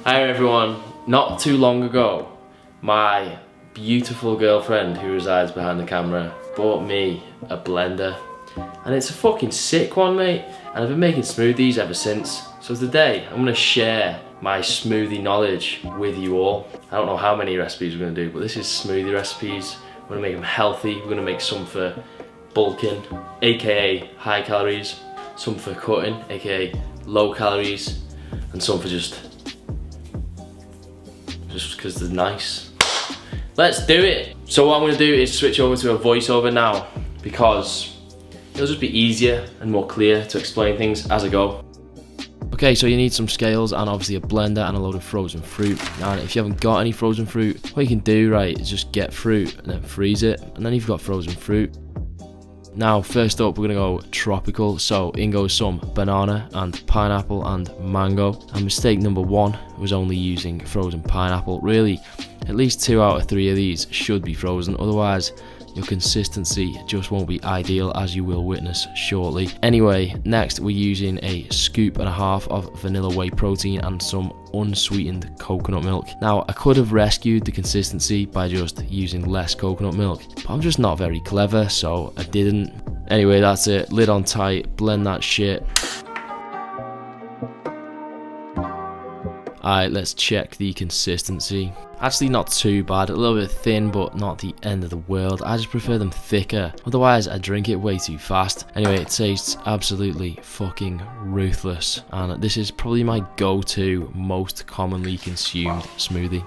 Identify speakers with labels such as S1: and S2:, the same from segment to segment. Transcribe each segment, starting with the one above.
S1: Hi everyone, not too long ago, my beautiful girlfriend who resides behind the camera bought me a blender, and it's a fucking sick one, mate, and I've been making smoothies ever since. So today I'm going to share my smoothie knowledge with you all. I don't know how many recipes we're going to do, but this is smoothie recipes. We're going to make them healthy. We're going to make some for bulking, aka high calories, some for cutting, aka low calories, and some for just because they're nice. Let's do it. So what I'm going to do is switch over to a voiceover now, because it'll just be easier and more clear to explain things as I go. Okay, so you need some scales and obviously a blender and a load of frozen fruit. And if you haven't got any frozen fruit, what you can do, right, is just get fruit and then freeze it, and then you've got frozen fruit. Now, first up, we're gonna go tropical. So in goes some banana and pineapple and mango. And mistake number one was only using frozen pineapple. Really, at least 2 out of 3 of these should be frozen, otherwise your consistency just won't be ideal, as you will witness shortly. Anyway, next we're using a scoop and a half of vanilla whey protein and some unsweetened coconut milk. Now, I could have rescued the consistency by just using less coconut milk, but I'm just not very clever, so I didn't. Anyway, that's it. Lid on tight, blend that shit. Alright, let's check the consistency. Actually not too bad, a little bit thin, but not the end of the world. I just prefer them thicker, otherwise I drink it way too fast. Anyway, it tastes absolutely fucking ruthless, and this is probably my go-to most commonly consumed smoothie.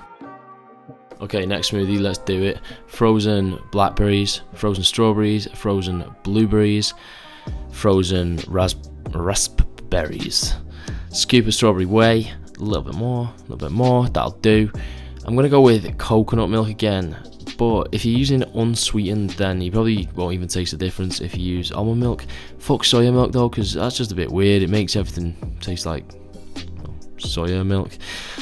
S1: Okay, next smoothie, let's do it. Frozen blackberries, frozen strawberries, frozen blueberries, frozen raspberries. Scoop of strawberry whey, a little bit more, that'll do. I'm gonna go with coconut milk again, but if you're using unsweetened, then you probably won't even taste the difference if you use almond milk. Fuck soya milk though, because that's just a bit weird. It makes everything taste like soya milk.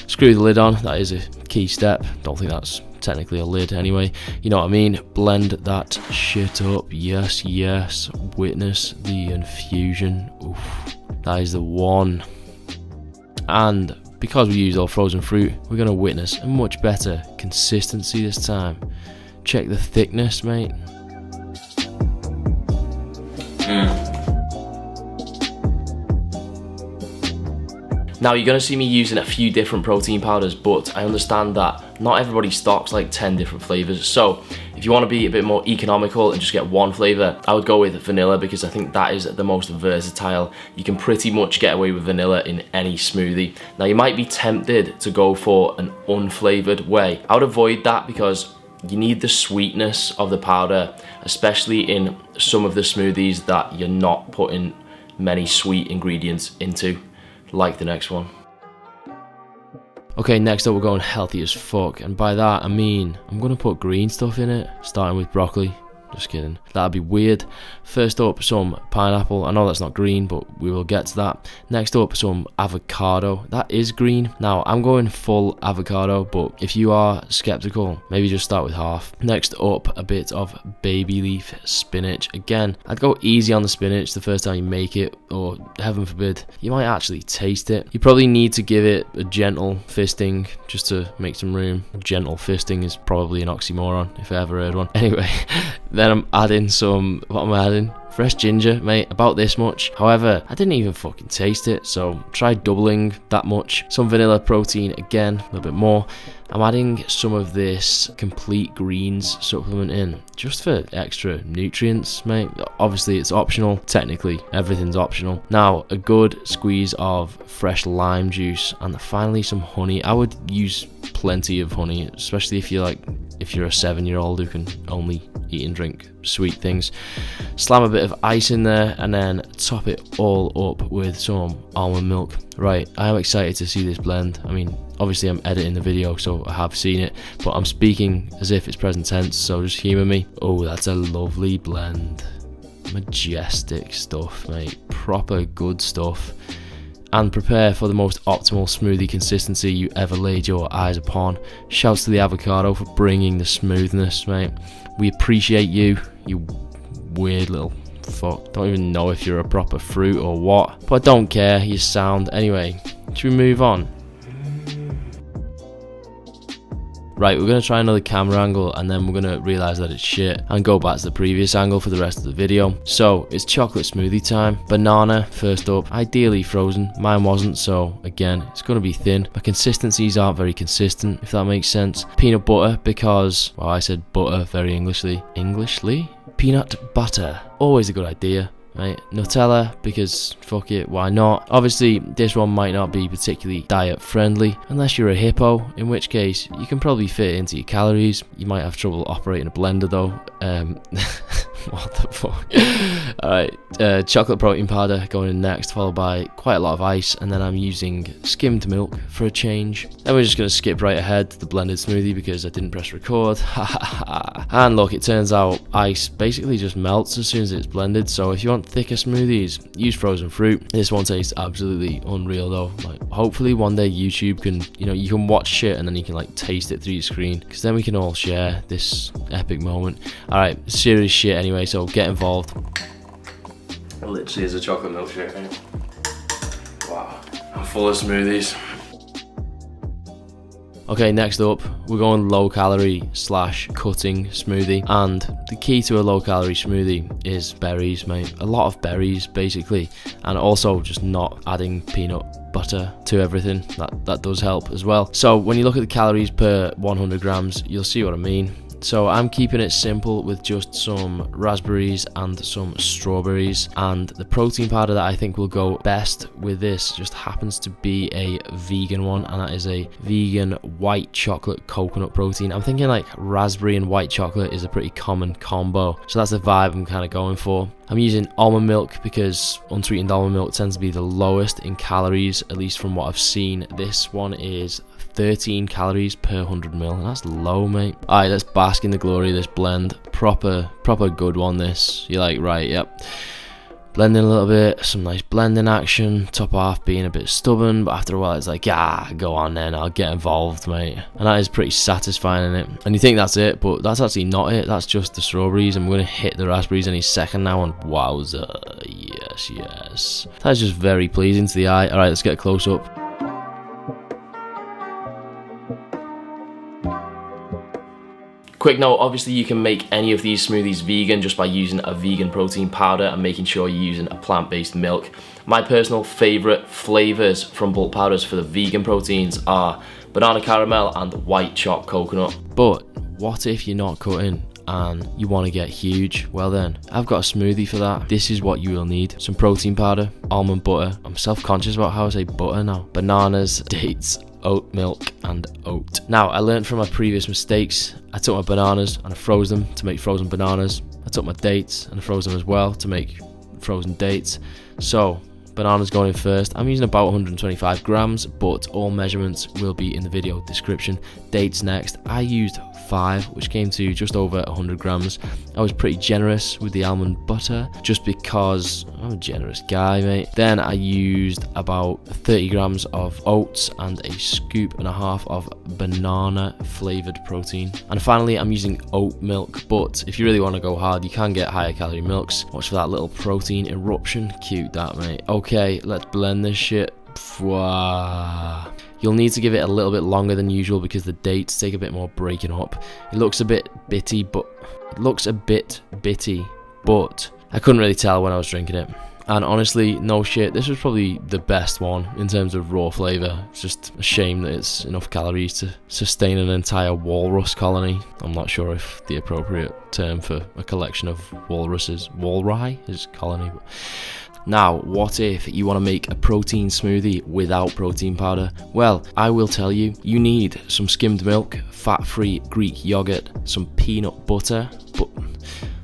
S1: Screw the lid on, that is a key step. Don't think that's technically a lid anyway. You know what I mean? Blend that shit up. Yes, yes. Witness the infusion. Oof, that is the one. And because we use all frozen fruit, we're going to witness a much better consistency this time. Check the thickness, mate. Now, you're going to see me using a few different protein powders, but I understand that not everybody stocks like 10 different flavors. So if you want to be a bit more economical and just get one flavor, I would go with vanilla, because I think that is the most versatile. You can pretty much get away with vanilla in any smoothie. Now, you might be tempted to go for an unflavored whey. I would avoid that because you need the sweetness of the powder, especially in some of the smoothies that you're not putting many sweet ingredients into, like the next one. Okay, next up we're going healthy as fuck, and by that I mean I'm gonna put green stuff in it, starting with broccoli. Just kidding, that'd be weird. First up, some pineapple. I know that's not green, but we will get to that. Next up, some avocado. That is green. Now, I'm going full avocado, but if you are skeptical, maybe just start with half. Next up, a bit of baby leaf spinach. Again, I'd go easy on the spinach the first time you make it, or heaven forbid, you might actually taste it. You probably need to give it a gentle fisting just to make some room. Gentle fisting is probably an oxymoron, if I ever heard one. Anyway, then I'm adding some, what am I adding? Fresh ginger, mate, about this much. However, I didn't even fucking taste it, so try doubling that much. Some vanilla protein, again, a little bit more. I'm adding some of this complete greens supplement in, just for extra nutrients, mate. Obviously, it's optional. Technically, everything's optional. Now, a good squeeze of fresh lime juice, and finally some honey. I would use plenty of honey, especially if you're a 7-year-old who can only eat and drink sweet things. Slam a bit of ice in there and then top it all up with some almond milk. Right, I am excited to see this blend. I mean, obviously I'm editing the video, so I have seen it, but I'm speaking as if it's present tense, so just humour me. Oh, that's a lovely blend. Majestic stuff, mate. Proper good stuff. And prepare for the most optimal smoothie consistency you ever laid your eyes upon. Shouts to the avocado for bringing the smoothness, mate. We appreciate you, you weird little fuck. Don't even know if you're a proper fruit or what, but I don't care, you're sound. Anyway, Should we move on? Right, we're going to try another camera angle and then we're going to realise that it's shit and go back to the previous angle for the rest of the video. So, it's chocolate smoothie time. Banana, first up, ideally frozen. Mine wasn't, so again, it's going to be thin. My consistencies aren't very consistent, if that makes sense. Peanut butter, because, well, I said butter very Englishly. Englishly? Peanut butter. Always a good idea. Right, Nutella, because fuck it, why not? Obviously, this one might not be particularly diet friendly, unless you're a hippo, in which case, you can probably fit it into your calories. You might have trouble operating a blender though. What the fuck? Alright, chocolate protein powder going in next, followed by quite a lot of ice, and then I'm using skimmed milk for a change. Then we're just going to skip right ahead to the blended smoothie because I didn't press record. And look, it turns out ice basically just melts as soon as it's blended, so if you want thicker smoothies, use frozen fruit. This one tastes absolutely unreal though. Like, hopefully one day YouTube can, you can watch shit and then you can like taste it through your screen, because then we can all share this epic moment. Alright, serious shit anyway, so get involved. It literally is a chocolate milkshake. Wow, I'm full of smoothies. Okay, next up, we're going low calorie / cutting smoothie, and the key to a low calorie smoothie is berries, mate. A lot of berries, basically, and also just not adding peanut butter to everything. That does help as well. So when you look at the calories per 100 grams, you'll see what I mean. So I'm keeping it simple with just some raspberries and some strawberries, and the protein powder that I think will go best with this just happens to be a vegan one, and that is a vegan white chocolate coconut protein. I'm thinking like raspberry and white chocolate is a pretty common combo, so that's the vibe I'm kind of going for. I'm using almond milk because unsweetened almond milk tends to be the lowest in calories, at least from what I've seen. This one is 13 calories per 100 ml, and that's low, mate. Alright, let's bask in the glory of this blend. Proper good one, this. You're like, right, yep. Blending a little bit, some nice blending action, top half being a bit stubborn, but after a while it's like, go on then, I'll get involved, mate. And that is pretty satisfying, isn't it? And you think that's it, but that's actually not it. That's just the strawberries. I'm going to hit the raspberries any second now, and wowza, yes. That's just very pleasing to the eye. Alright, let's get a close up. Quick note, obviously you can make any of these smoothies vegan just by using a vegan protein powder and making sure you're using a plant-based milk. My personal favourite flavours from bulk powders for the vegan proteins are banana caramel and white chopped coconut. But what if you're not cutting and you want to get huge? Well then, I've got a smoothie for that. This is what you will need. Some protein powder, almond butter. I'm self-conscious about how I say butter now. Bananas, dates, oat milk and oat. Now, I learned from my previous mistakes. I took my bananas and I froze them to make frozen bananas. I took my dates and I froze them as well to make frozen dates. So, bananas going in first. I'm using about 125 grams, but all measurements will be in the video description. Dates next. I used 5, which came to just over 100 grams. I was pretty generous with the almond butter just because I'm a generous guy, mate. Then I used about 30 grams of oats and a scoop and a half of banana flavored protein. And finally, I'm using oat milk, but if you really want to go hard, you can get higher calorie milks. Watch for that little protein eruption. Cute that, mate. Okay, let's blend this shit. You'll need to give it a little bit longer than usual because the dates take a bit more breaking up. It looks a bit bitty, but I couldn't really tell when I was drinking it. And honestly, no shit, this was probably the best one in terms of raw flavour. It's just a shame that it's enough calories to sustain an entire walrus colony. I'm not sure if the appropriate term for a collection of walruses, walrus, is colony. But now, what if you want to make a protein smoothie without protein powder? Well, I will tell you, you need some skimmed milk, fat-free Greek yogurt, some peanut butter,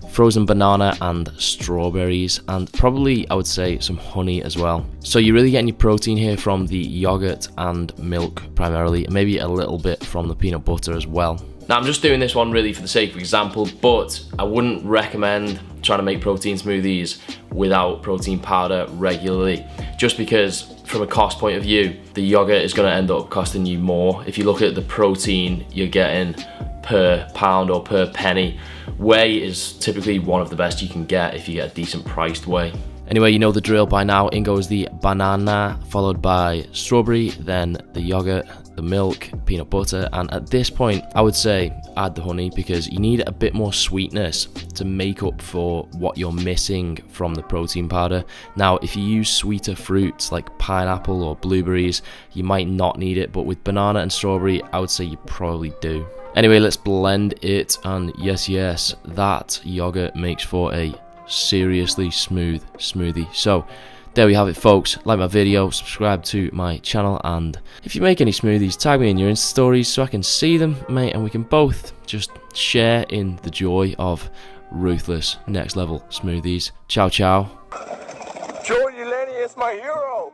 S1: frozen banana and strawberries, and probably, I would say, some honey as well. So you're really getting your protein here from the yogurt and milk primarily, and maybe a little bit from the peanut butter as well. Now, I'm just doing this one really for the sake of example, but I wouldn't recommend trying to make protein smoothies without protein powder regularly, just because from a cost point of view, the yogurt is going to end up costing you more. If you look at the protein you're getting per pound or per penny, whey is typically one of the best you can get if you get a decent priced whey. Anyway, you know the drill by now. In goes the banana, followed by strawberry, then the yogurt, the milk, peanut butter, and at this point I would say add the honey, because you need a bit more sweetness to make up for what you're missing from the protein powder. Now if you use sweeter fruits like pineapple or blueberries, you might not need it, but with banana and strawberry I would say you probably do. Anyway, let's blend it, and yes, that yogurt makes for a seriously smooth smoothie. So there we have it, folks. Like my video, subscribe to my channel, and if you make any smoothies, tag me in your Insta stories so I can see them, mate, and we can both just share in the joy of ruthless next level smoothies. Ciao, ciao.
S2: Joey Lenny is my hero.